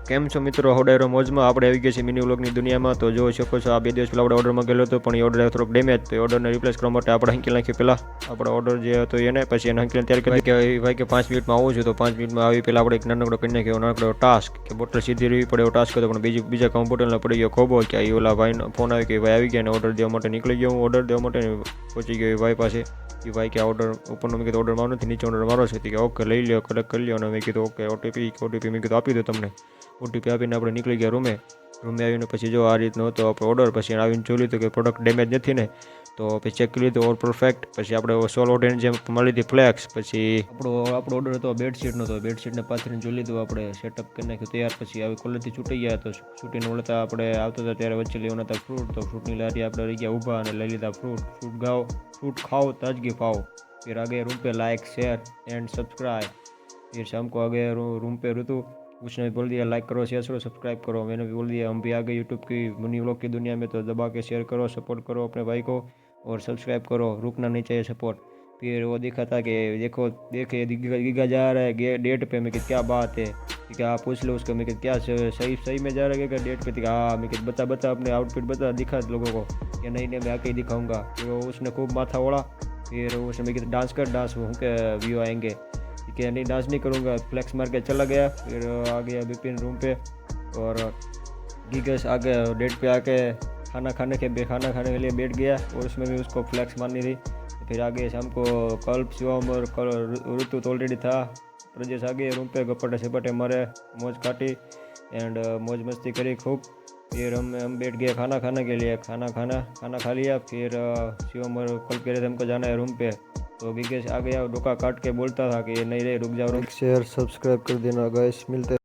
કેમ છો મિત્રો? હોડાયરો મોજમાં આપણે આવી ગયા છીએ મિની વ્લોગની દુનિયામાં. તો જોઈ શકો છો, આ 2 દિવસ પહેલાં આપણે ઓર્ડર મંગાવેલો હતો, પણ એ ઓર્ડર થોડોક ડેમેજ. તો એ ઓર્ડરને રિપ્લેસ કરવા માટે આપણે હંકી નાખ્યું પહેલાં આપણો ઓર્ડર જે હતો એને, પછી એને હંકીને તૈયાર કરી કે ભાઈ કે 5 મિનિટમાં આવું છું. તો 5 મિનિટમાં આવી પહેલાં આપણે એક નાનકડો કરી નાખ્યો, નાનકડો ટાસ્ક કે બોટલ સીધી રહેવી પડે એવો ટાસ્ક હતો. પણ બીજા કામ બોટલને પડી ગયો ખોબો કે એ ઓલા ભાઈનો ફોન આવી કે ભાઈ આવી ગયા અને ઓર્ડર દેવા માટે નીકળી ગયો. હું ઓર્ડર દેવા માટે પહોંચી ગયો એ ભાઈ પાસે. એ ભાઈ કે આ ઓર્ડર ઉપરનો મેં કીધું ઓર્ડર મારો નથી, નીચે ઓર્ડર મારો છે. કે ઓકે લઈ લો, કલેક્ટ કરી લો. અને મેં કીધું ઓકે ઓટીપી મેં કીધું આપી દો તમને. ઓટીપી આપીને આપણે નીકળી ગયા રૂમે આવીને પછી જો આ રીતનો હતો આપણો ઓર્ડર. પછી આવીને જોઈ લીધું કે પ્રોડક્ટ ડેમેજ નથી ને, તો પછી ચેક કરી લીધું ઓર પરફેક્ટ. પછી આપણે સોલ ઓર્ડરની જેમ મળી હતી ફ્લેક્સ. પછી આપણો ઓર્ડર હતો બેડશીટનો. તો બેડશીટને પાથરીને જોઈ લીધું આપણે, સેટઅપ કરી નાખ્યું તૈયાર. પછી આવી કોલેજથી છૂટી ગયા. તો છૂટીને વળતા આપણે આવતા હતા ત્યારે વચ્ચે લેવાના હતા ફ્રૂટ. તો ફ્રૂટની લારી આપણે રહી ગયા ઊભા અને લઈ લીધા फ्रूट खाओ ताजगी पाओ। फिर आगे रूम पे लाइक शेयर एंड सब्सक्राइब। फिर शाम को आगे रूम पे ऋतु, उसने भी बोल दिया लाइक करो शेयर करो सब्सक्राइब करो। मैंने भी बोल दिया हम भी आ गए यूट्यूब की मनी व्लॉग की दुनिया में, तो दबा के शेयर करो, सपोर्ट करो अपने भाई को और सब्सक्राइब करो, रुकना नहीं चाहिए सपोर्ट। फिर वो दिखा था कि देखे गीगा जा रहा है डेट पे। मैं क्या बात है कि आप पूछ लो उसको। मैं क्या सही में जा रहा है क्या डेट पे? हाँ। मैं बता अपने आउटफिट बता, दिखा लोगों को कि नहीं मैं आके ही दिखाऊंगा। फिर उसने खूब माथा ओढ़ा। फिर उसने मैं डांस कर, डांस हूँ के व्यू आएंगे कि नहीं डांस नहीं करूँगा, फ्लेक्स मार के चला गया। फिर आ गया बिपिन रूम पे और गीगस आ गया डेट पे आके खाना खाने के लिए बैठ गया और उसमें भी उसको फ्लेक्स मारनी थी। फिर आगे शाम को कल्प शिवम और ऋतु तो ऑलरेडी था। प्रजेश आ गए रूम पे, गप्पटे सपटे मारे, मौज काटी एंड मौज मस्ती करी खूब। फिर हम बैठ गए खाना खाने के लिए। खाना खा लिया। फिर शिवम और कल्प कह रहे थे हमको जाना है रूम पे। तो विकेश आ गया, डोका काट के बोलता था कि नहीं रे रुक जाओ। शेयर सब्सक्राइब कर देना गाइस, मिलते